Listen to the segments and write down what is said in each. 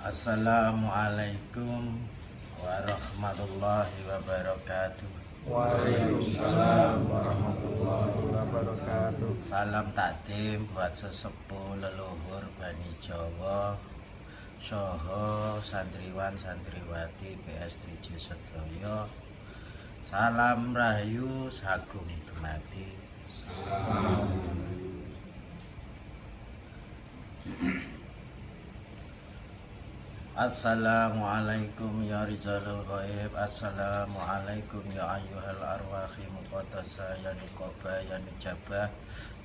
Assalamualaikum warahmatullahi wabarakatuh. Waalaikumsalam warahmatullahi wabarakatuh. Salam takdim buat sesepuh leluhur Bani Jawa saha santriwan santriwati PSDJ sedaya. Salam rahayu sagung dumadi. Assalamualaikum ya rizalul ghaib. Assalamualaikum ya ayyuhal arwahi muqaddasa ya nuqaba ya nujaba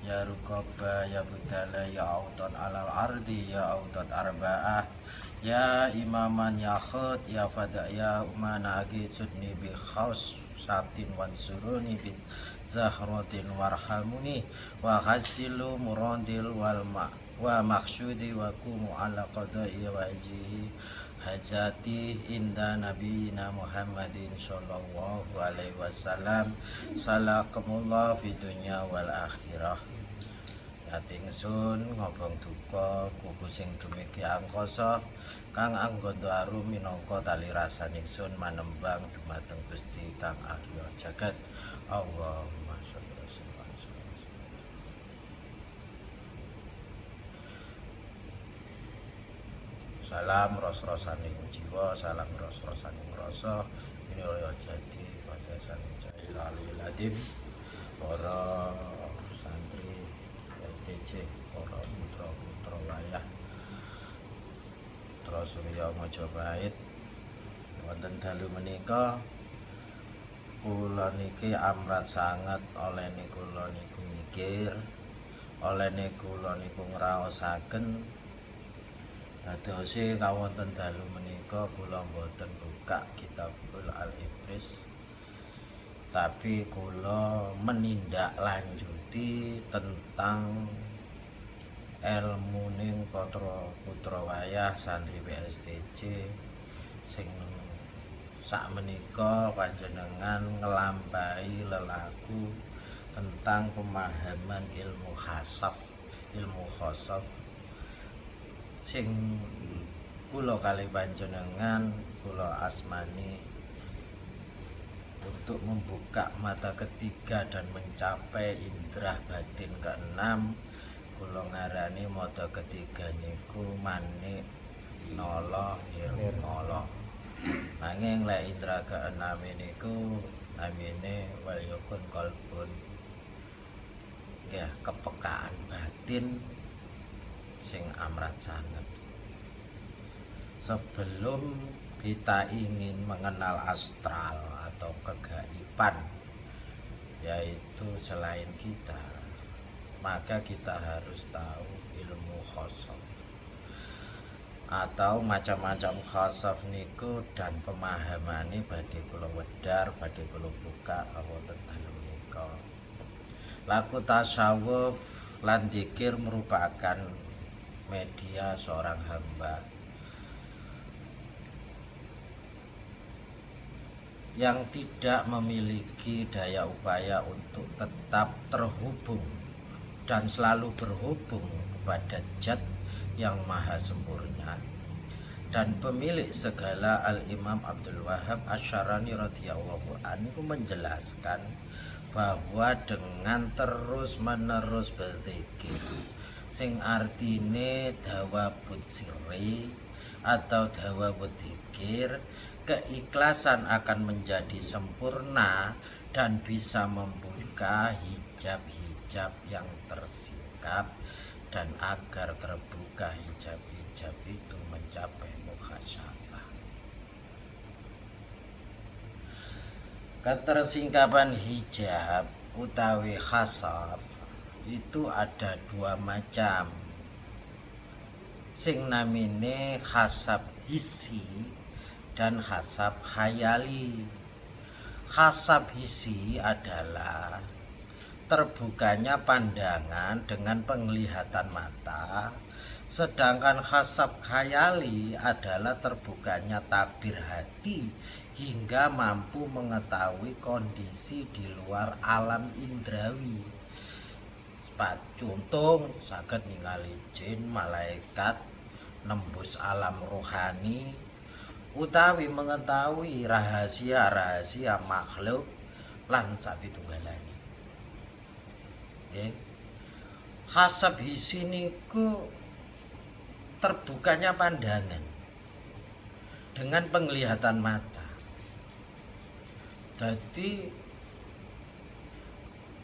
ya rukaba ya budala ya autan alal ardi ya autat arba'ah ya imaman ya khut ya fada ya umana agi sudni bi khaus satin wansuruni bi zahratin warhamuni wa hasilu murandil wal wa maksudi wa kumu ala qadai wa ijihi hajati inda nabiyina Muhammadin sallallahu alaihi wasallam. Salakumullah fi dunya wal akhirah. Yatingsun ngobong duka kuku sing dumiki angkasa kang anggondo arum minangka tali rasaning sun manembang dumateng Gusti kang ahya jagat. Allahumma sholli ala sayyidina. Salam ros-rosaning jiwa, salam ros-rosaning rasa. Ini oleh jadi pasesan jahil aliladim. Para santri STJ, para putra-putra wayah, putra Surya Majapahit. Wonten dalu menika kula niki amrat sanget oleh kula niku mikir, oleh kula niku ngraosaken. Dadose kawonten dalu menika kula mboten buka Kitabul Al-Ibris, tapi kula menindaklanjuti tentang ilmuning putra wayah santri PSDJ sing sakmenika panjenengan nglampahi lelaku tentang pemahaman ilmu khasaf, sing kula kali panjenengan kula asmani untuk membuka mata ketiga dan mencapai indera batin keenam. Kula ngarani mata ketiga niku manik nala nirmala. Nanging lek indera keenam niku namine walyakun qalbun, ya kepekaan batin sing amrat sangat. Sebelum kita ingin mengenal astral atau kegaiban, yaitu selain kita, maka kita harus tahu ilmu khasaf atau macam-macam khasaf niku, dan pemahamane badhe kula wedhar, badhe kula buka wonten dalu menika. Laku tasawuf lan dzikir merupakan media seorang hamba yang tidak memiliki daya upaya untuk tetap terhubung dan selalu berhubung kepada Zat yang maha sempurna. Dan pemilik segala Al-Imam Abdul Wahab Asy-Syarani radhiyallahu anhu menjelaskan bahwa dengan terus menerus berzikir, sing artine dawabut sirri atau dawabut dzikir, keikhlasan akan menjadi sempurna dan bisa membuka hijab-hijab yang tersingkap, dan agar terbuka hijab-hijab itu mencapai mukhasyafah. Ketersingkapan hijab utawi khasaf itu ada dua macam, sing namine khasaf hissi dan khasaf khayali. Khasaf hissi adalah terbukanya pandangan dengan penglihatan mata, sedangkan khasaf khayali adalah terbukanya tabir hati hingga mampu mengetahui kondisi di luar alam indrawi. Contoh saged ningali jin, malaikat, nembus alam rohani utawi mengetahui rahasia-rahasia makhluk lan sapitunggalane. Nggih. Hasab hisi niku terbukanya pandangan dengan penglihatan mata. Jadi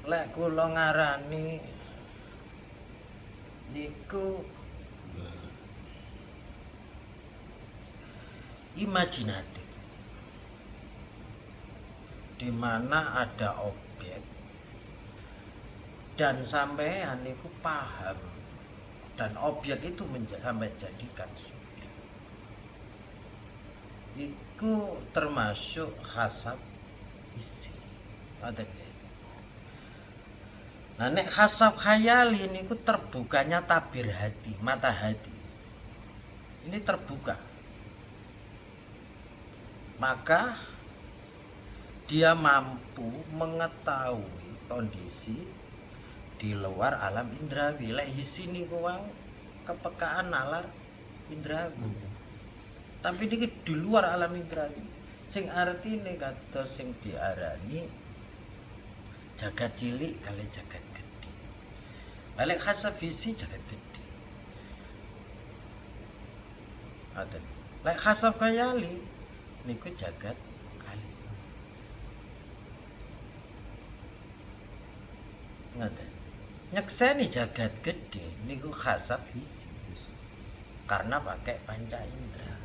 lek kula ngarani niku imajinatif, di mana ada objek dan sampean niku paham dan objek itu sampai jadikan subjek. Iku termasuk hasab isi. Nah nek hasab khayali niku terbukanya tabir hati, mata hati. Ini terbuka. Maka dia mampu mengetahui kondisi di luar alam indrawi. Lek hisi niku wau kepekaan nalar indrawi. Tapi ini di luar alam indrawi. Sing artine kados sing diarani jagat cilik kali jagat gede. Lek hasab hisi jagat gede. Ngoten. Lek hasab khayali niku jagat kali. Ngoten. Nyekseni jagat gede niku hasab hisi. Karena pakai panca indera.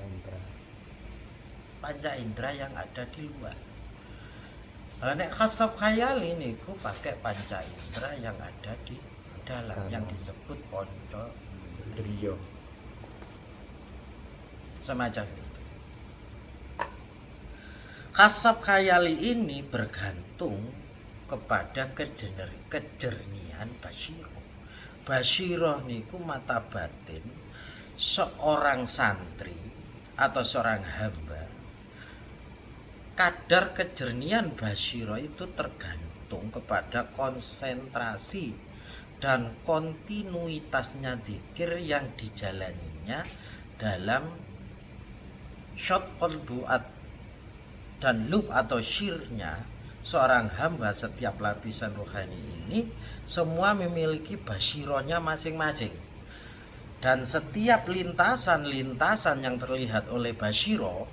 Panca indera yang ada di luar. Nek hasab khayali niku pakai panca indera yang ada di dalam yang disebut pondok Rio. Semacam itu. Hasab khayali ini bergantung kepada kejernihan basyiro. Basyiro niku mata batin seorang santri atau seorang hamba. Kadar kejernihan basyiro itu tergantung kepada konsentrasi dan kontinuitasnya dzikir yang dijalaninya dalam syot qalbu dan lub atau syirnya seorang hamba. Setiap lapisan rohani ini semua memiliki basyironya masing-masing, dan setiap lintasan-lintasan yang terlihat oleh basyiro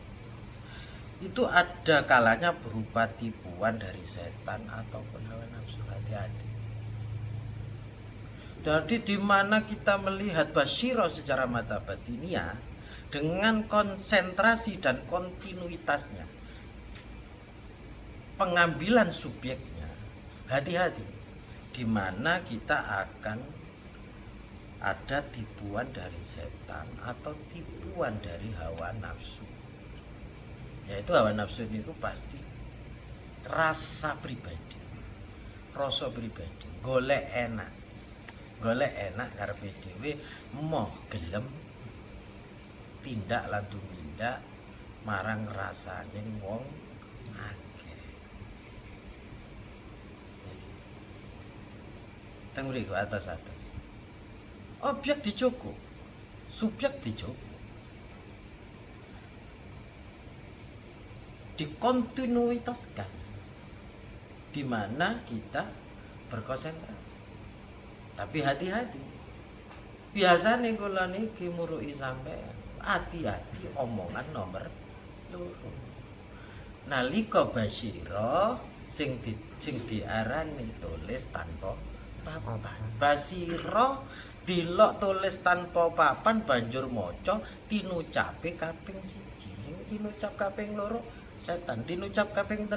itu ada kalanya berupa tipuan dari setan ataupun hawa nafsu. Hati-hati. Jadi di mana kita melihat basyiro secara mata batinia dengan konsentrasi dan kontinuitasnya, pengambilan subjeknya, hati-hati. Di mana kita akan ada tipuan dari setan atau tipuan dari hawa nafsu. Yaitu hawa nafsu itu pasti rasa pribadi, rasa pribadi, golek enak karepe dhewe, moh gelem tindak lan tumindak marang rasane wong akeh. Teng mriku atas objek dicukup, subjek dicukup, dikontinuitaskan, di mana kita berkonsentrasi. Tapi hati-hati. Biasane kula niki muruki sampean, hati-hati omongan nomor loro. Nalika basyira sing diarani tulis tanpa papan. Basyira dilok tulis tanpa papan banjur maca tinucape kaping 1. Sing tinucap kaping 2 setan, tinucap kaping 3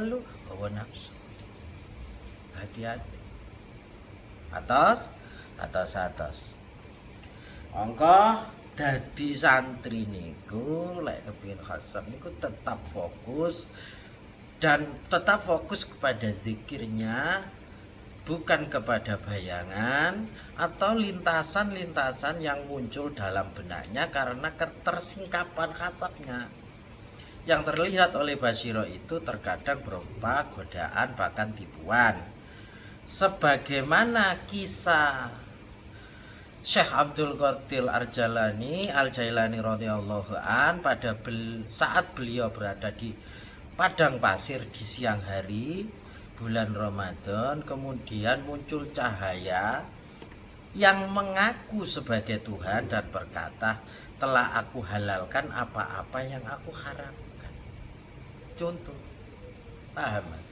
hawa nafsu. Hati-hati. Atas. Angka dadi santri niku lek kepengin khasam niku tetap fokus kepada zikirnya, bukan kepada bayangan atau lintasan-lintasan yang muncul dalam benaknya karena ketersingkapan khasabnya. Yang terlihat oleh basyiro itu terkadang berupa godaan bahkan tipuan. Sebagaimana kisah Syekh Abdul Qadir Al-Jailani radhiyallahu an saat beliau berada di padang pasir di siang hari bulan Ramadan, kemudian muncul cahaya yang mengaku sebagai Tuhan dan berkata, telah aku halalkan apa-apa yang aku haramkan. Contoh, paham Mas?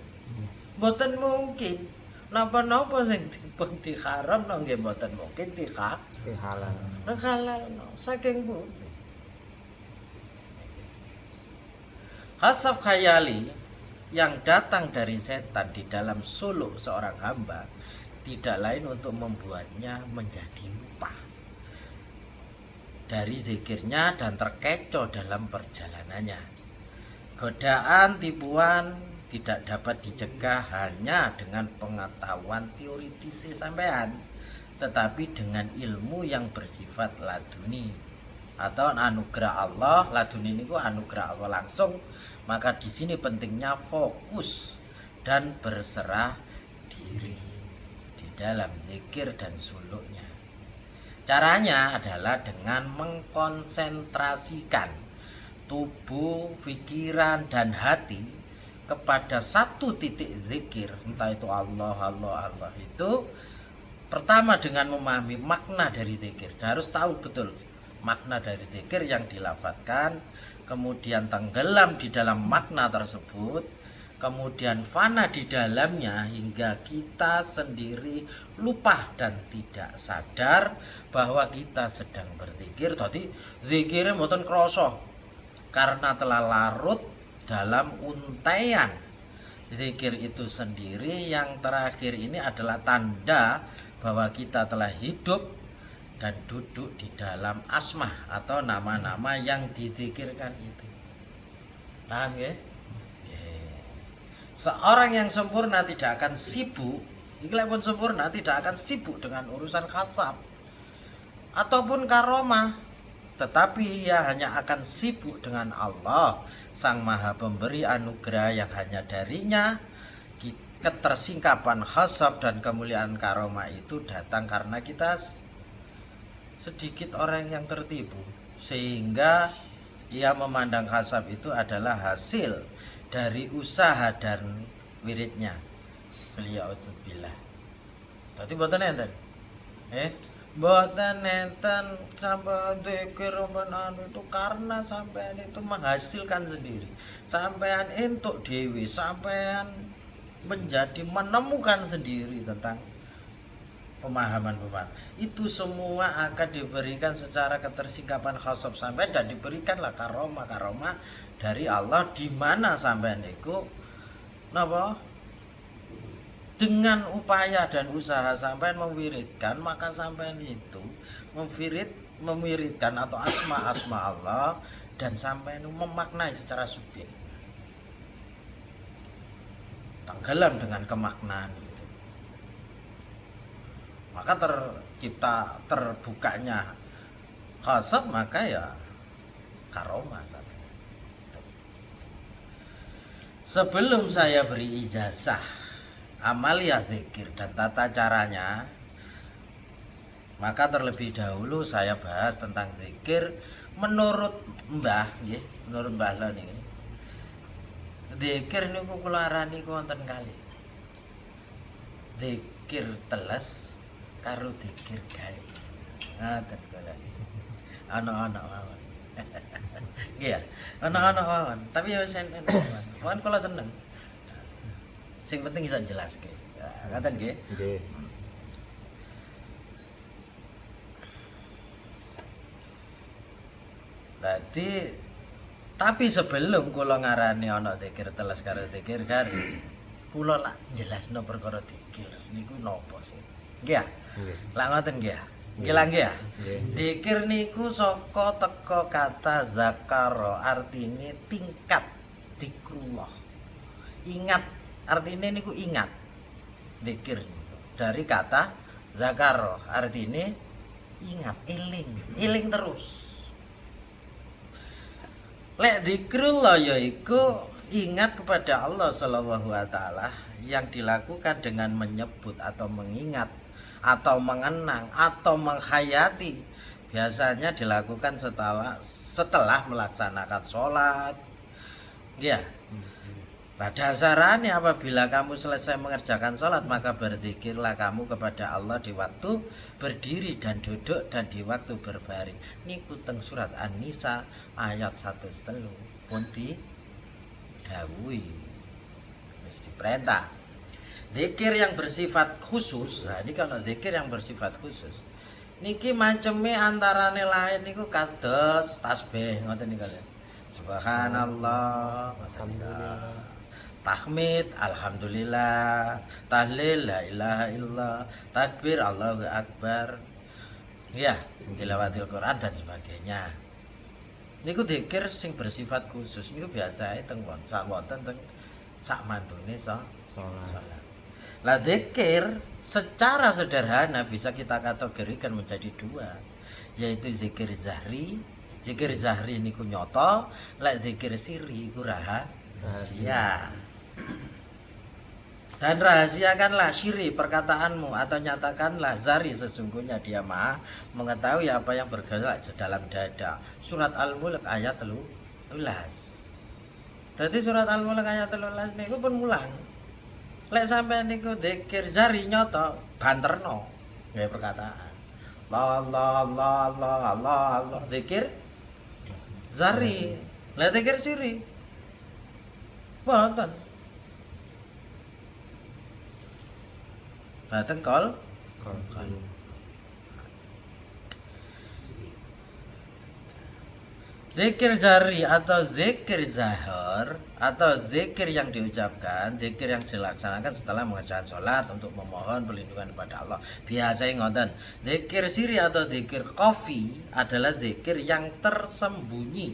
Mboten mungkin napa-napa sing dipun diharam nggih mboten mungkin halal. halal saking Bu. Hasab khayali yang datang dari setan di dalam suluk seorang hamba tidak lain untuk membuatnya menjadi lupa dari zikirnya dan terkecoh dalam perjalanannya. Godaan tipuan tidak dapat dicegah hanya dengan pengetahuan teoritis sampean, tetapi dengan ilmu yang bersifat laduni atau anugerah Allah. Laduni ini anugerah Allah langsung. Maka di sini pentingnya fokus dan berserah diri di dalam zikir dan suluknya. Caranya adalah dengan mengkonsentrasikan tubuh, pikiran dan hati kepada satu titik zikir, entah itu Allah itu. Pertama dengan memahami makna dari zikir, harus tahu betul makna dari zikir yang dilafadzkan, kemudian tenggelam di dalam makna tersebut, kemudian fana di dalamnya hingga kita sendiri lupa dan tidak sadar bahwa kita sedang berzikir. Tadi zikirnya mboten krasa karena telah larut dalam untaian zikir itu sendiri. Yang terakhir ini adalah tanda bahwa kita telah hidup dan duduk di dalam asma atau nama-nama yang dizikirkan itu. Paham ya? Seorang yang sempurna tidak akan sibuk, ikhlas pun sempurna tidak akan sibuk dengan urusan khasab ataupun karomah, tetapi ia hanya akan sibuk dengan Allah, Sang Maha Pemberi anugerah yang hanya darinya ketersingkapan khasab dan kemuliaan karomah itu datang karena kita sedikit orang yang tertipu, sehingga ia memandang khasab itu adalah hasil dari usaha dan wiridnya beliau billah. Tadi mboten enten. Mboten enten sampai zikir menan itu karena sampean itu menghasilkan sendiri. Sampean entuk dewi, sampean menjadi menemukan sendiri tentang pemahaman itu semua akan diberikan secara ketersingkapan khasab sampai dan diberikanlah karomah dari Allah, di mana sampean iku napa dengan upaya dan usaha sampean mewiridkan, maka sampean itu mewiridkan atau asma Allah dan sampean memaknai secara subjek, tenggelam dengan kemaknaan itu. Maka tercipta terbukanya khasab, maka ya karomah. Sebelum saya beri ijazah amaliyah zikir dan tata caranya, maka terlebih dahulu saya bahas tentang zikir menurut Mbah nggih, menurut Mbah Lon niki. Zikir niku kula arani wonten kalih. Zikir teles karo zikir gali. Ngoten kula. Ana-ana mawon. Nggih ya, ana-ana mawon. Tapi ya sen mawon kula seneng. Sing penting iso jelaske. Ngoten nggih. Nggih. Berarti tapi sebelum kula ngarani ana zikir teles karo zikir gali, kula lak jelasno perkara zikir niku napa sih? Nggih ya? Nggih. Lak ngoten nggih ya? Nggih lah nggih ya? Nggih. Zikir niku saka teka kata zakara, artine tingkat zikrullah. Ingat, artine niku ingat. Zikir dari kata zakara, artine ingat, eling terus. Lek zikrullah yaiku ingat kepada Allah Subhanahu wa taala yang dilakukan dengan menyebut atau mengingat atau mengenang atau menghayati biasanya dilakukan setelah melaksanakan sholat. Ya. Pada dasarnya apabila kamu selesai mengerjakan sholat maka berzikirlah kamu kepada Allah di waktu berdiri dan duduk dan di waktu berbaring. Niku teng surat An-Nisa ayat 103 pun didhawuhi wis diperintah. Zikir yang bersifat khusus, nah ini kalau zikir yang bersifat khusus niki maceme antarane lain niku kados tasbih ngoten niku. Subhanallah, alhamdulillah. Tahmid, alhamdulillah, tahlil, la ilaha illallah, takbir, Allahu akbar, ya, tilawatil Quran dan sebagainya. Niku dzikir sing bersifat khusus niku biasa teng wonten teng sak mantune salat. Lah dzikir secara sederhana bisa kita kategorikan menjadi dua, yaitu zikir zahri. Zikir zahri niku nyoto, lek zikir sirri iku rahasia. Dan rahasiakanlah syiri perkataanmu atau nyatakanlah zari sesungguhnya dia maha mengetahui apa yang bergerak dalam dada. Surat Al-Mulk ayat 13. Jadi surat Al-Mulk ayat 13 niku pun mulang. Lek sampai niku zikir zari nyoto banterno nggih perkataan. Allah Allah Allah Allah Allah zikir zari. Lah zikir siri. Wonten. Dateng kol. Zikir zari atau zikir zahar atau zikir yang diucapkan, zikir yang dilaksanakan setelah mengerjakan sholat untuk memohon perlindungan kepada Allah. Biasanya ngoten. Zikir siri atau zikir khafi adalah zikir yang tersembunyi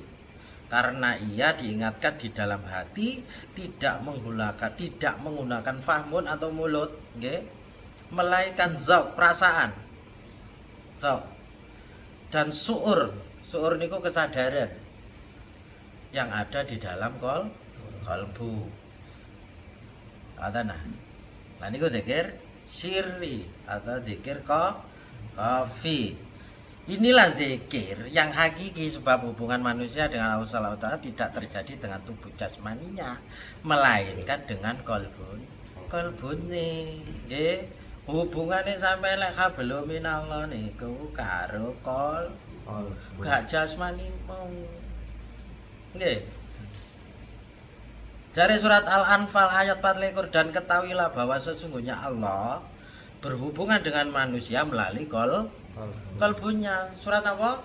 karena ia diingatkan di dalam hati, tidak menggunakan fahmun atau mulut, nggih. Melainkan zauk, perasaan, zauk, dan suur niku kesadaran yang ada di dalam kolbu. Nah niku zikir sirri atau zikir khafi. Inilah zikir yang hakiki sebab hubungan manusia dengan Allah Subhanahu wa taala tidak terjadi dengan tubuh jasmaninya, melainkan dengan kolbune, nggih. Hubungane sampai lek belum minallah niku karo gak jasmani mau. Nggih. Dari surat Al-Anfal ayat 24 dan ketahuilah bahwa sesungguhnya Allah berhubungan dengan manusia melalui kolbunya. Surat apa?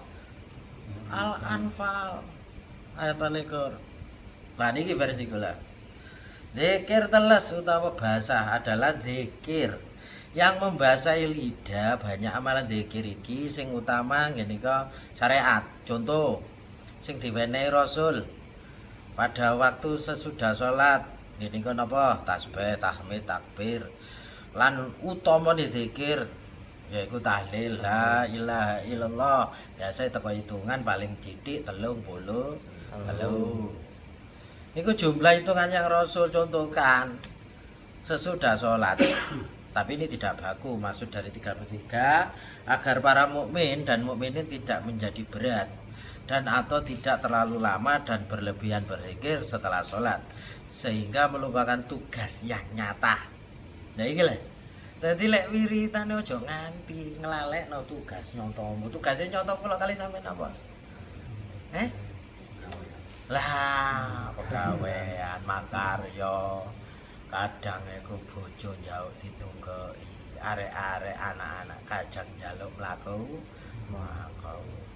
Al-Anfal ayat 24. Nah niki versi kula. Zikir teles utawa bahasa adalah zikir yang membasahi lidah. Banyak amalan zikir iki sing utama ngene iki syariat. Contoh sing diwenehi Rasul pada waktu sesudah sholat ngene iki napa? Tasbih, tahmid, takbir. Lan utamane zikir yaiku tahlil la ilaha illallah. Biasa teko hitungan paling sithik 33. Niku jumlah hitungan yang Rasul contohkan sesudah sholat. Tapi ini tidak baku, maksud dari 33 agar para mukmin dan mukminin tidak menjadi berat dan atau tidak terlalu lama dan berlebihan berzikir setelah sholat sehingga melupakan tugas yang nyata. Nah iki lho. Dadi lek wiritane aja nganti nglalekno tugas nyontomu. Tugase nyonto kula kali sampean apa? Lah, pegawean makarya. Kadang iku bojo njauk ditunggoki, arek-arek anak-anak kadang njaluk mlaku.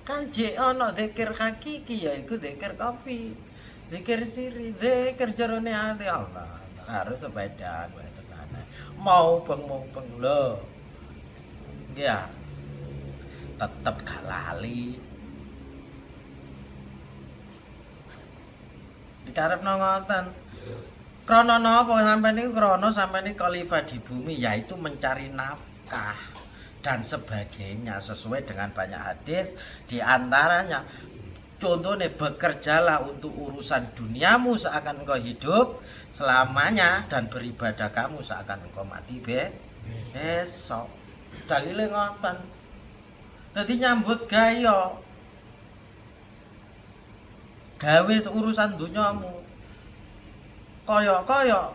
Kan jek ana zikir hakiki yaiku zikir khafi. Zikir siri, zikir jerone ati Allah. Harus sepedaan wae tenan. Mau beng lho. Ya. Tetep gak lali. Dikarepno ngoten. Krono napa sampeyan niku krono sampeyan iki khalifah di bumi yaitu mencari nafkah dan sebagainya sesuai dengan banyak hadis di antaranya contohnya bekerjalah untuk urusan duniamu seakan engkau hidup selamanya dan beribadah kamu seakan engkau mati besok. dalile ngoten. Dadi nyambut gawe gawe urusan donyamu. Kaya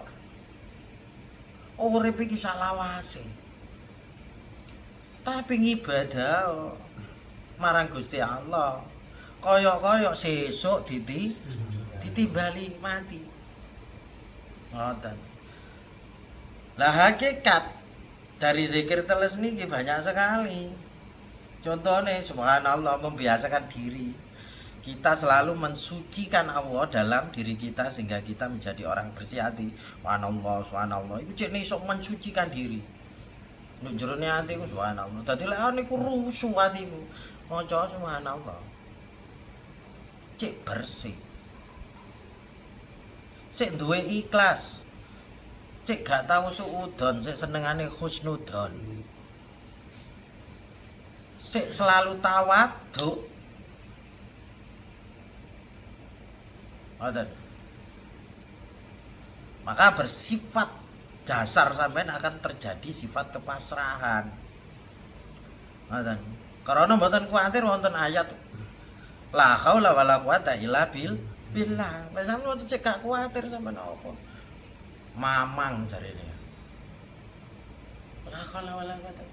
urip iki salawase. Tapi ngibadah marang Gusti Allah. Kaya sesuk ditimbali mati. Ngoten. Lah hakikat dari zikir teles niki banyak sekali. Contohnya subhanallah membiasakan diri. Kita selalu mensucikan Allah dalam diri kita sehingga kita menjadi orang bersih hati. Subhanallah, subhanallah. Iku cek iso mensucikan diri. Nek jerone atiku subhanallah. Dadi lek niku rusuh atiku. Maca subhanallah. Cek bersih. Sik duwe ikhlas. Cek gak tau suudon, sik senengane husnudon. Sik selalu tawadhu. Maka bersifat dasar sampean akan terjadi sifat kepasrahan. Karena mboten kuwatir wonten ayat la haula wala quwata illa billah. Wis sampeyan cek gak kuwatir sampean apa. Mamang jarene. La haula wala quwata.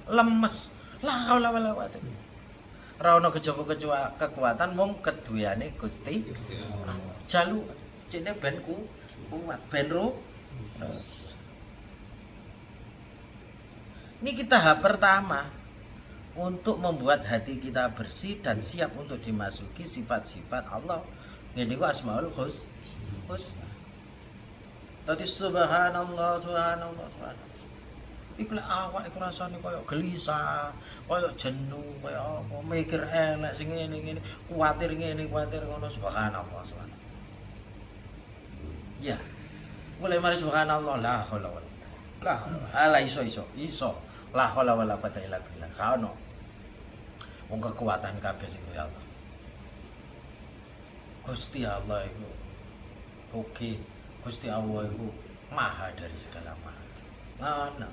Lemes. La haula wala quwata. Ora ono kejaba kekuatan mung keduweane Gusti Allah. Jalu cene ben kuat ben Ini kita tahap pertama untuk membuat hati kita bersih dan siap untuk dimasuki sifat-sifat Allah. Ngene ku Asmaul Husna. Tadi subhanallah, subhanallah, subhanallah. Iku lek awak iku rasane koyo gelisah, koyo jenuh, koyo apa mikir elek sing ngene, kuwatir ngene, kuwatir ngono subhanallah, subhanallah. Ya. Mulai mari subhanallah la haula wala iso. La haula wala quwata illa billah. Kaono. Wong kekuatan kabeh sing ya Allah. Gusti Allah iku oke. Gusti Allah iku maha dari segala maha. Ngono.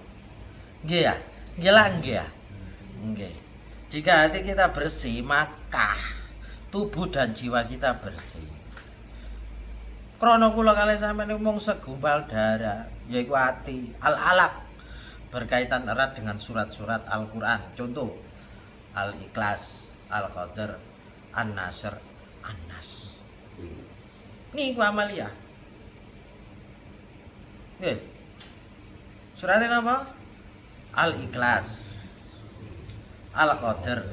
Nggih ya? Nggih. Nggih. Jika hati kita bersih, maka tubuh dan jiwa kita bersih. Krana kula kalih sampeyan mung segumpal darah, yaiku ati, al-alaq. Berkaitan erat dengan surat-surat Al-Qur'an. Contoh Al-Ikhlas, Al-Qadar, An-Nasr, An-Nas. Niku Amalia. Nggih. Suratnya apa? Al-Ikhlas, Al-Qadar,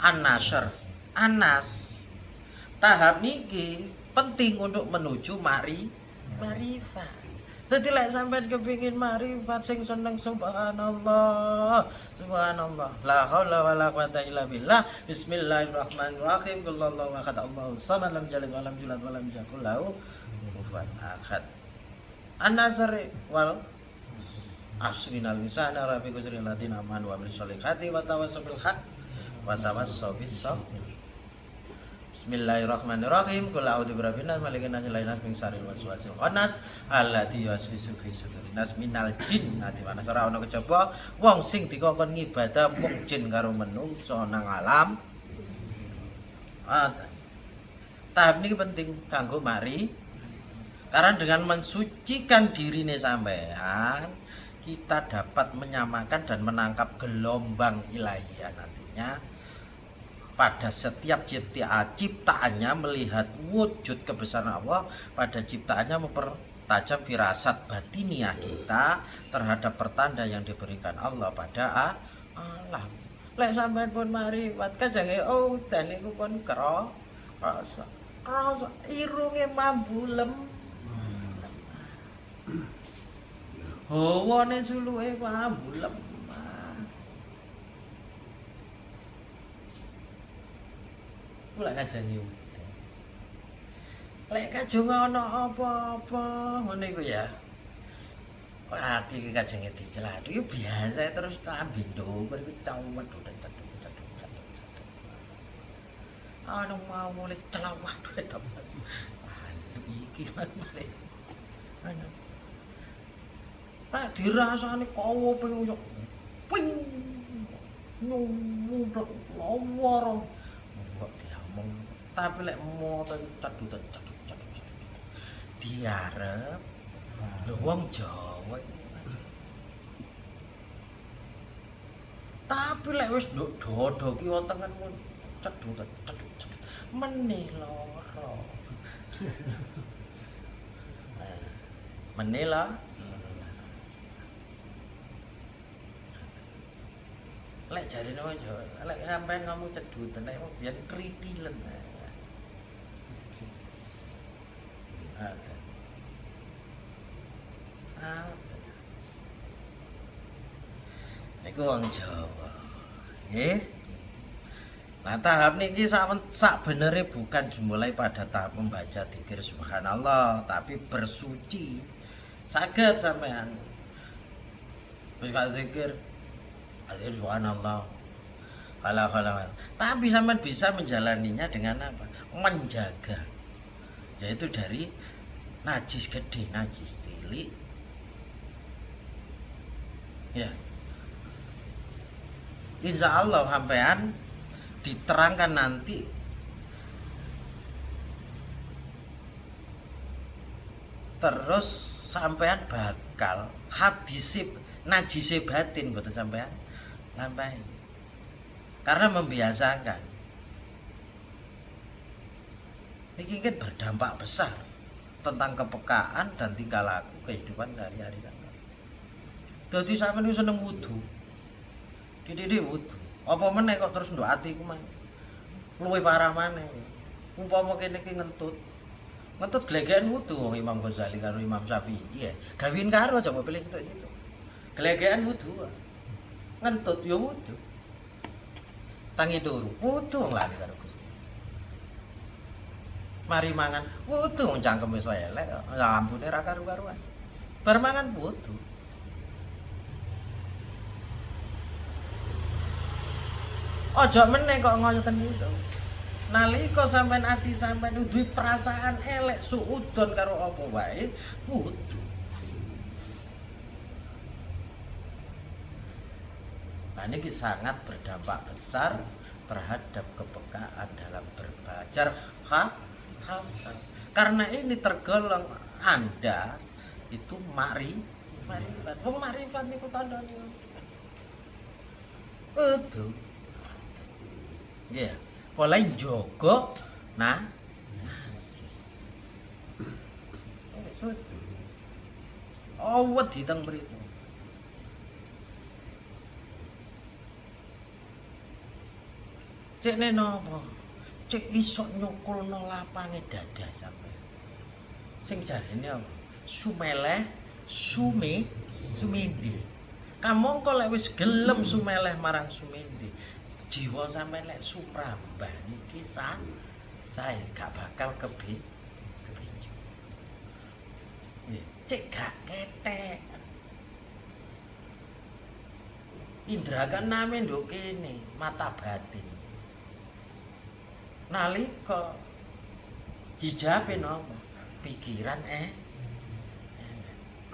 An-Nasr, An-Nas. Tahap niki penting untuk menuju marifat. Dadi lek sampean kepengin marifat sing seneng subhanallah, subhanallah. La haula wala quwata illa billah. Bismillahirrahmanirrahim. Qullahu ahad Allahu samad lam yalid wa lam yulad wa lam yakul lahu kufuwan ahad. An-Nasr wal asrinal insana rafi kusril ladina aman wa bil solihati wa tawassaw bil haq wa tawassaw bis sabr. Bismillahirrahmanirrahim. Qul a'udzu birabbin nas malikin nas ilahin nas min syarril waswasil khannas allati yuwaswisu fi sudurin nas minal jinnati wan nas. Ora ana kejaba wong sing dikongkon ngibadah mung jin karo menungso nang alam. Tahap ini penting kanggo mari. Karena dengan mensucikan dirine sampean, kita dapat menyamakan dan menangkap gelombang ilahiyah nantinya pada setiap ciptaannya, melihat wujud kebesaran Allah pada ciptaannya, mempertajam firasat batiniah kita terhadap pertanda yang diberikan Allah pada alam. Lek sampean pun marifat kajange dan niku pun krasa irunge mambulem. Hawane suluhe mambulem. Lek kajange lek kajeng ana apa-apa ngene iku ya. Wah, iki kajange dicelat. Iku biasa terus tambi ndok iku tau medhot. Ana mau mulai celawah to. Iki male. Ana. Nek dirasani kowo ping yo ping nyumpet lawar. Kok diomong tapi lek moto cedut diarep lho wong Jawa. Tapi lek wis nduk dodo ki wonten cedut meneh lara. Meneh lah. Lek jarine wong Jawa, lek sampean ngomong cedutan, lek wong biyen kritilen. Niku wong Jawa. Nggih. Nah, tahap niki sak benere bukan dimulai pada tahap membaca dzikir subhanallah, tapi bersuci. Saged sampean. Wis gak zikir subhanallah. Kala. Tapi sampean bisa menjalaninya dengan apa? Menjaga. Yaitu dari najis gede, najis cilik. Ya. Insya Allah sampean diterangkan nanti terus sampean bakal hadisip najise batin mboten sampean lampahi karena membiasakan ini kan berdampak besar tentang kepekaan dan tingkah laku kehidupan sehari-hari sampean. Dadi sampean wis seneng wudu dididik wudu apa meneh kok terus nduk atiku mah luwih parah maneh. Umpama kene iki ngentut glegeken wudu wong Imam Ghazali karo Imam Syafi'i ya. Gawin karo aja mbok pilih situ-situ. Glegeken wudu. Ngentut ya wudu. Tangi turu wudu wong lali karo Gusti. Mari mangan wudu wong cangkeme iso elek, ampune ra karu-karuan. Bar mangan wudu. Ojo meneh kok ngoyoten itu. Nalika sampean ati sampean duwe perasaan elek suudon karo apa wae, wudu. Nah, ini sangat berdampak besar terhadap kepekaan dalam berbaca hasan. Karena ini tergolong Anda itu marifat. Wong marifat niku tandane. Betul. Ya, mulai jogo najis. Oh, wedi teng mriku. Cek napa? Cek iso nyukulno lapange dada sampe. Sing jarene apa? Sumeleh, sumindi. Kamu kok lek wis gelem sumeleh marang sumindi, jiwa sampean lek suprambah niki saya gak bakal kebinju. Cek gak ketek. Indra kan name nduk kene, mata batin. Nalika hijabe napa? Pikiran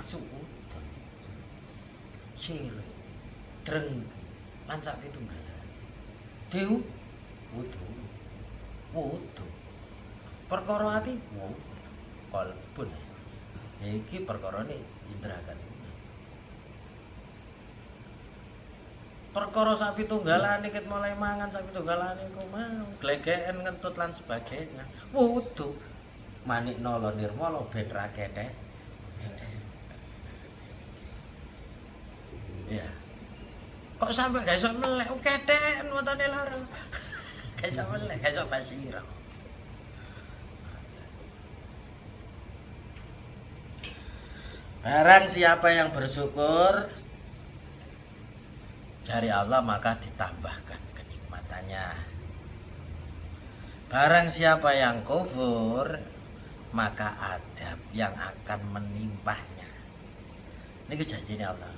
suudon. Cilik, dreng, lan sak pitunggalan. Dew wudu. Perkara ati kalbun. Iki perkarane indra kan. Perkara sak pitunggalane ket mulai mangan sak pitunggalane iku mau glegeken ngentut lan sebagainya. Wudu. Manik nala nirmala ben ra ketek. Ya. Kok sampe gak iso melek ketek wetone lara. Gak iso melek, gak iso basira. Barang siapa yang bersyukur dari Allah maka ditambahkan kenikmatannya. Barang siapa yang kufur maka adab yang akan menimpahnya. Niki janjine Allah.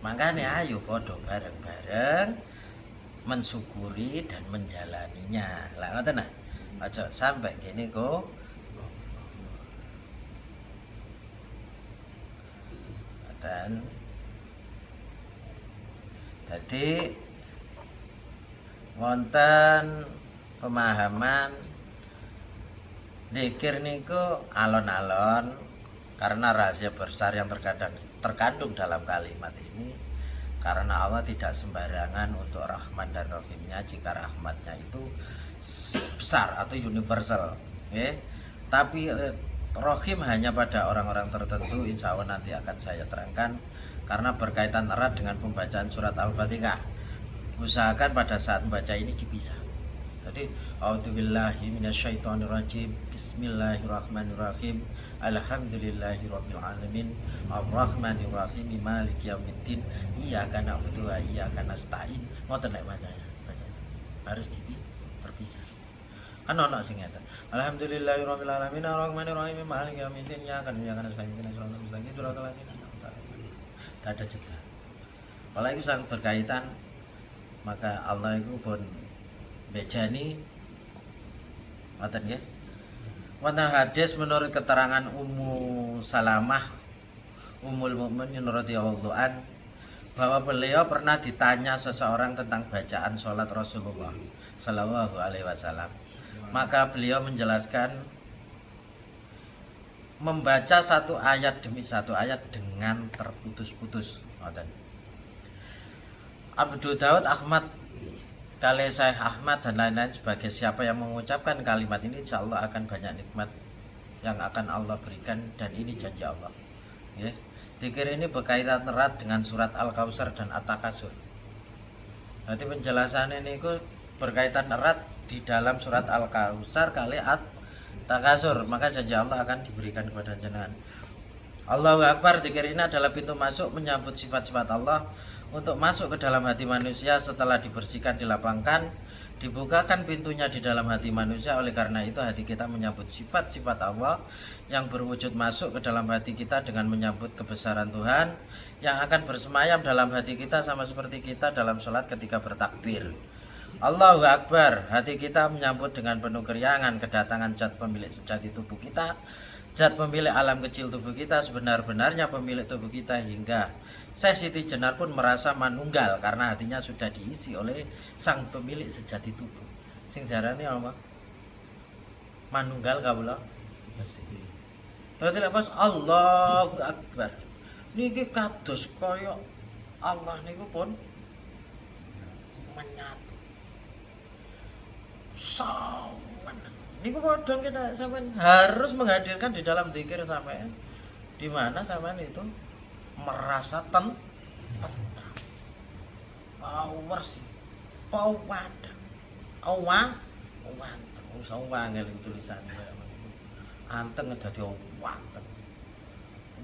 Makanya ayo podo bareng-bareng mensyukuri dan menjalaninya. Lah ngoten nah. Aja sampai gini kok. Dan jadi wonten pemahaman zikir niku alon-alon karena rahasia besar yang terkandung dalam kalimat ini, karena Allah tidak sembarangan untuk Rahman dan Rahimnya. Jika rahmatnya itu besar atau universal, tapi Rahim hanya pada orang-orang tertentu. Insya Allah nanti akan saya terangkan karena berkaitan erat dengan pembacaan surat Al-Fatihah. Usahakan pada saat membaca ini dipisah. Jadi a'udzubillahi minasyaitonirrajim. Bismillahirrahmanirrahim. Alhamdulillahirabbil alamin. Arrahmanirrahim. Maliki yaumiddin. Iyyaka na'budu wa iyyaka nasta'in. Ngoten nek bacanya. Harus terpisah. Kan ono sing ngeten. Alhamdulillahirabbil alamin. Arrahmanirrahim. Maliki yaumiddin. Iyyaka nasta'in. Ihdinas mustaqim. Shiratal ladzina an'amta 'alaihim. Tak ada jeda. Kalau itu sangat berkaitan, maka Allah itu pun bejani ngoten nggih. Wonten hadis menurut keterangan Ummu Salamah Ummul Mukminin radhiyallahu an, bahwa beliau pernah ditanya seseorang tentang bacaan sholat Rasulullah sallallahu alaihi wasallam. Maka beliau menjelaskan membaca satu ayat demi satu ayat dengan terputus-putus. Abu Daud, Ahmad, Kale Syekh Ahmad dan lain-lain sebagai siapa yang mengucapkan kalimat ini, insya Allah akan banyak nikmat yang akan Allah berikan, dan ini janji Allah. Zikir ini berkaitan erat dengan surat Al-Kautsar dan At-Takasur. Nanti penjelasan ini berkaitan erat di dalam surat Al-Kautsar kali At-Takasur, maka janji Allah akan diberikan kepada jenengan. Allahu Akbar. Zikir ini adalah pintu masuk menyambut sifat-sifat Allah untuk masuk ke dalam hati manusia. Setelah dibersihkan, dilapangkan, dibukakan pintunya di dalam hati manusia. Oleh karena itu hati kita menyambut sifat-sifat Allah yang berwujud masuk ke dalam hati kita dengan menyambut kebesaran Tuhan yang akan bersemayam dalam hati kita, sama seperti kita dalam sholat ketika bertakbir Allahu Akbar. Hati kita menyambut dengan penuh keriangan kedatangan zat pemilik sejati tubuh kita, zat pemilik alam kecil tubuh kita, sebenar-benarnya pemilik tubuh kita, hingga Syekh Siti Jenar pun merasa manunggal karena hatinya sudah diisi oleh sang pemilik sejati tubuh. Sing diarani apa? Manunggal kawula. Dadi lek pas Allahu Akbar niki kados kaya Allah niku pun menyatu. Sawan. Niku padha kita sampean harus menghadirkan di dalam zikir sampean. Di mana sampean itu merasa tentram, power sih, pawadang, wanteng, usah wangel tulisannya, anteng dadi wanteng,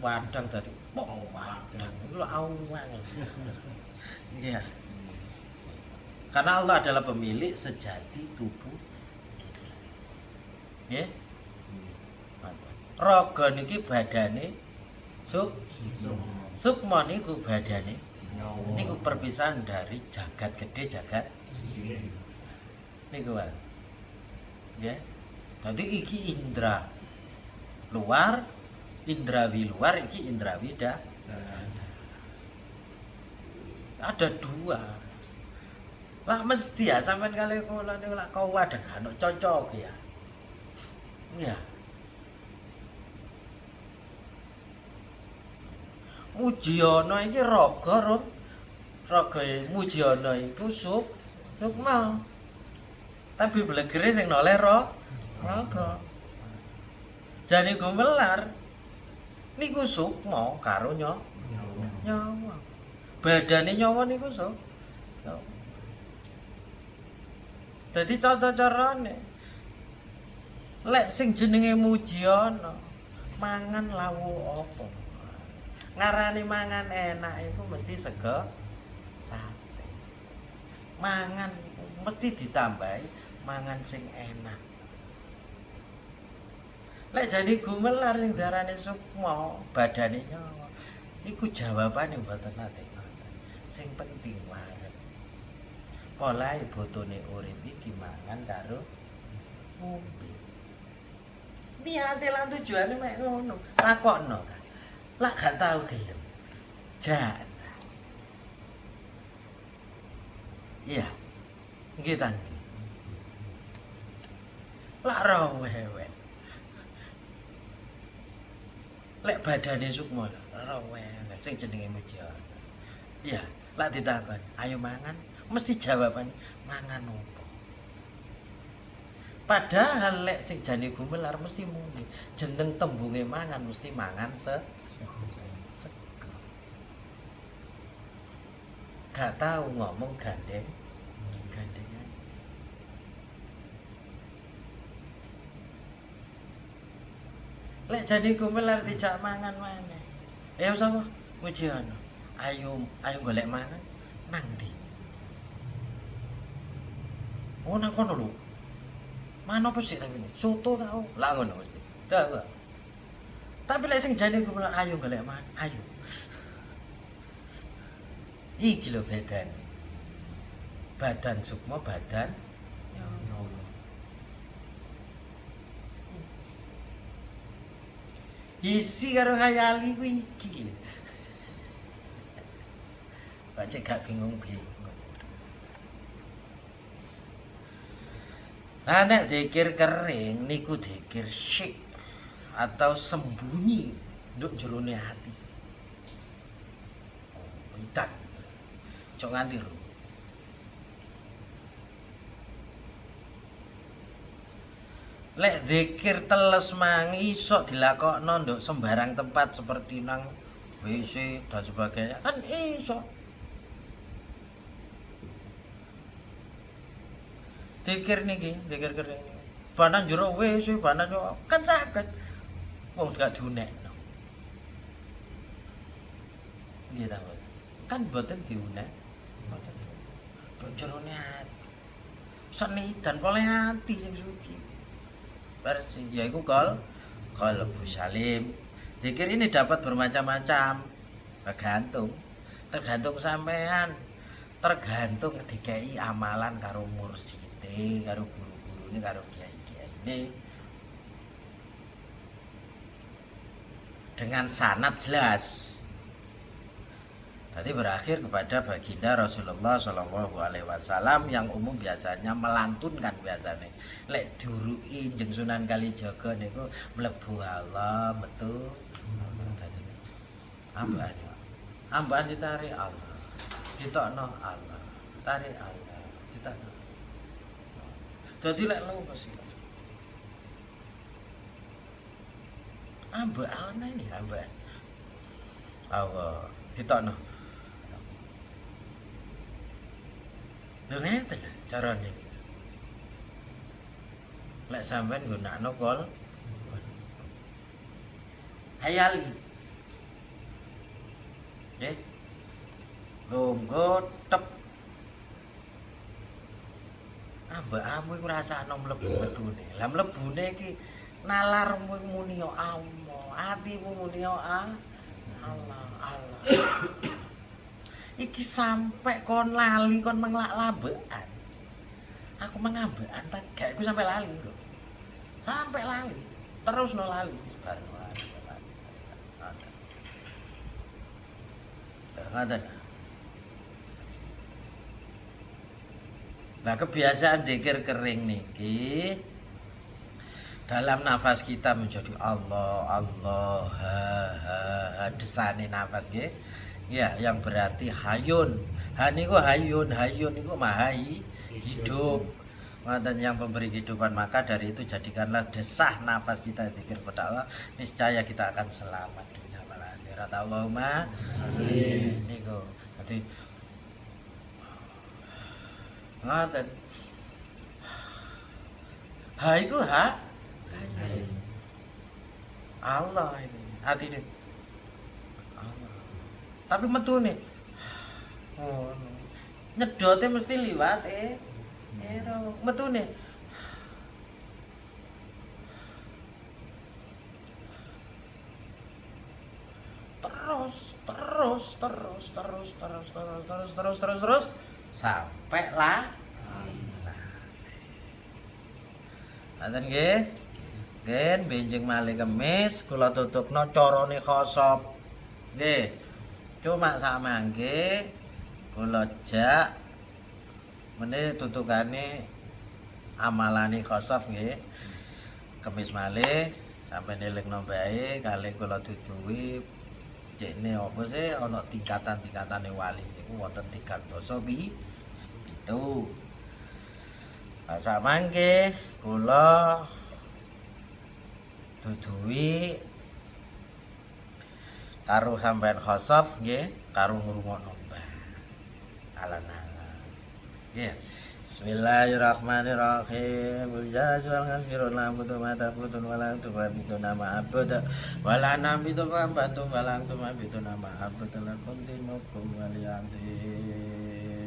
wadang dadi pawadang, itu awangel, iya, karena Allah adalah pemilik sejati tubuh, ya, raga niki badane Sukma niku badane niku perpisahan dari jagat gede, jagat niku wae. Ya. Dadi iki indra luar, indrawi luar, iki indrawi ada dua. Lah mesti ya sampean kali kula niku lak kau ada kan cocok ya. Iya. Mujiono iki raga Mujiono iku sukma. Tapi blegere sing noleh raga. Jane gumelar niku sukma karo nyawa. Badane nyawa niku dadi tata carane. Lek sing jenenge Mujiono mangan lawu apa? Ngarani mangan enak itu mesti sego sate. Mangan mesti ditambahi mangan sing enak. Lek jadi gumelar sing darane sukma, badane nyawa. Iku jawabane mboten nate ngoten. Sing penting wae. Polahe botone urip iki mangan karo ngombe. Niate lan tujuane mek ngono. Lakokno. Lah gak tau gelem. Jan. Iya. Nggih ta. Lak rawewe. Lek badane sukma rawewe sing jenenge Mujiono. Iya, lak ditakon, ayo mangan, mesti jawaban mangan opo. Padahal lek sing jane gumelar mesti muni, jeneng tembunge mangan mesti mangan sego. Gak tahu ngomong gandengan. Lek jane gumelar dijak mangan maneh. Ya sapa? Mujiono. Ayo golek mangan nang ndi? Oh nang kono lho. Mana apa sih tapi ini? Soto tau. Lah ngono mesti. Tahu. Tapi lek sing jane gumelar ayo golek mangan, ayo. Iki lho bedane. Badan sukma, badan nyono. Isi karo khayali ku iki. Baca gak bingung-bingung. Nah, nek dikir kering niku dikir syik atau sembunyi nduk jerone ati. Oh, entar. Cok nganti lho. Lek zikir teles mangi iso dilakokno nduk sembarang tempat seperti nang WC dan sebagainya kan iso. Zikir niki, zikir kering. Banan jero WC, banan yo kan saged. Wong gak diunekno. Nggih ta, kan boten diunek. Boten. Nduk jerone ati. Seni dan oleh ati sing suci. Bersih, yaitu qalbu salim. Zikir ini dapat bermacam-macam, tergantung sampean, tergantung dikai amalan karo murside, karo guru-guru ini, karo kiai-kiai ini. Dengan sanad jelas. Tadi berakhir kepada baginda Rasulullah Shallallahu Alaihi Wasallam yang umum biasanya melantunkan biasanya. Lek diuruki jeung Sunan Kalijaga niku mlebu Allah metu. Ambaan ditarik Allah. Ditokno Allah. Tarik Allah. Ditokno. Dadi lek lu mesti. Ambaan ini ambaan. Allah. Ditokno. Lho ngeten carane. Lek sampean nggunakno kol hayali. Nggih. Longgo tep. Ambak-ambu iku rasakno mlebu metune. Lah mlebune iki nalar muni yo Allah, atimu muni yo Allah. Iki sampai kon lali kon menglak lambekan. Aku mengambekan tak gak iku sampai lali lho. Sampai lali. Terus no lali bareng lali. Ngoten. Nah, kebiasaan zikir kering niki dalam nafas kita menjadi Allah, Allah, ha, desane nafas nggih. Ya, yang berarti hayun. Ha niku hayun, hayun niku maha hidup. Ngoten yang pemberi kehidupan, maka dari itu jadikanlah desah nafas kita zikir kepada Allah, niscaya kita akan selamat dunia wal akhirat. Allahumma amin. Niku. Dadi ngoten. Ha iku ha Allah ini. Atine tapi metune ngono nyedote mesti liwat ero metune terus sampai lah ngoten nggih nggih benjing malih kemis kula tutupno carane khosop nggih Cuma samangke kula jak meneh tutukane amalane khosof nggih. Kemis malih sampai nelingno bae kalih kula duduhi cekne apa sih ana tingkatan-tingkatane wali niku wonten 3 dosa pitu. Samangke kula duduhi karo sampean khosof nggih karo ngrungokno mbah. Alan-alan. Nggih. Bismillahirrahmanirrahim. Wal ghafirun lambutu mata putun walang tubabitu nama abud wala nambitu pambatu walang tumabitu nama abud lakum dinukum waliyantin.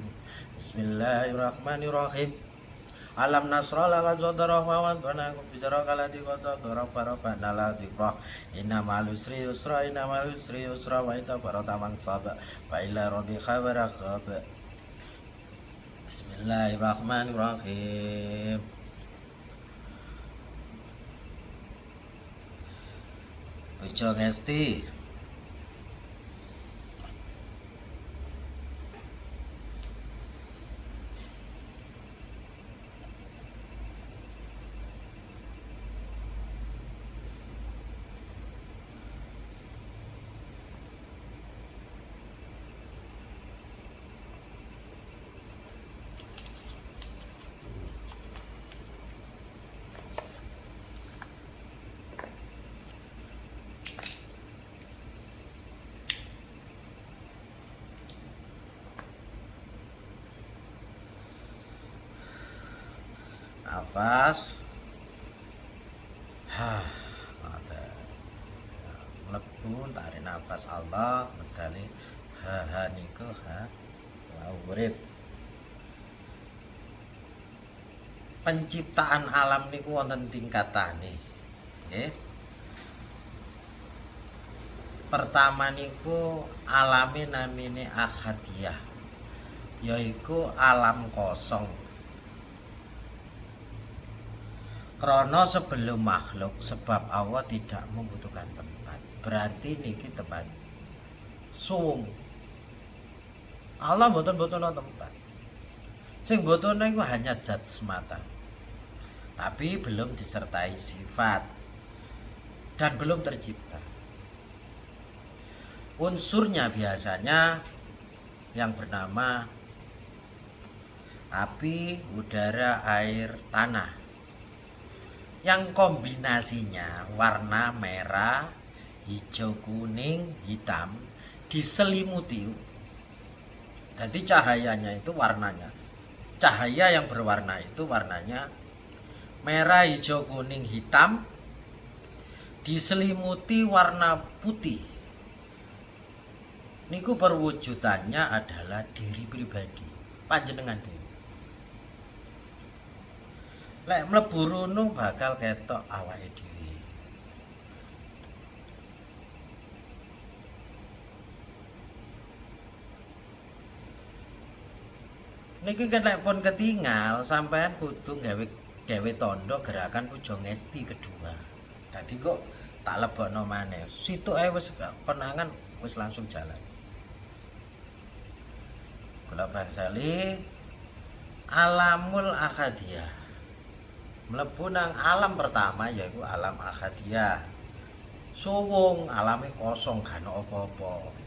Bismillahirrahmanirrahim. Alam nasra laka sodara wa wadana kubijara kalati kota dora farofa nala dikroh inna malusri yusra wa ita farotamang sabak wa ila robi khabara khabak. Bismillahirrahmanirrahim. Bejo ngesti nafas mlebu tarik nafas Allah medali niku urip. Penciptaan alam niku wonten tingkatane nggih. Pertama niku alame namine ahadiyah, yaiku alam kosong. Krono sebelum makhluk, sebab Allah tidak membutuhkan tempat. Berarti niki tempat suwung. Allah mboten-mboten tempat. Sing mboten niku hanya zat semata. Tapi belum disertai sifat dan belum tercipta. Unsurnya biasanya yang bernama api, udara, air, tanah. Yang kombinasinya warna merah, hijau, kuning, hitam diselimuti. Jadi cahayanya itu warnanya, cahaya yang berwarna itu warnanya merah, hijau, kuning, hitam diselimuti warna putih. Niku perwujudannya adalah diri pribadi panjenengan dhewe. Lek mlebu runung bakal ketok awake dhewe. Niki lek pun ketinggal sampean kudu gawe tondo gerakan puja ngesti kedua. Dadi kok tak lebokno maneh. Situke wis penangan wis langsung jalan. Kula bangsali alamul ahadiyah. Mlebu nang alam pertama yaiku alam ahadiyah. Suwung alame kosong gak ono apa-apa.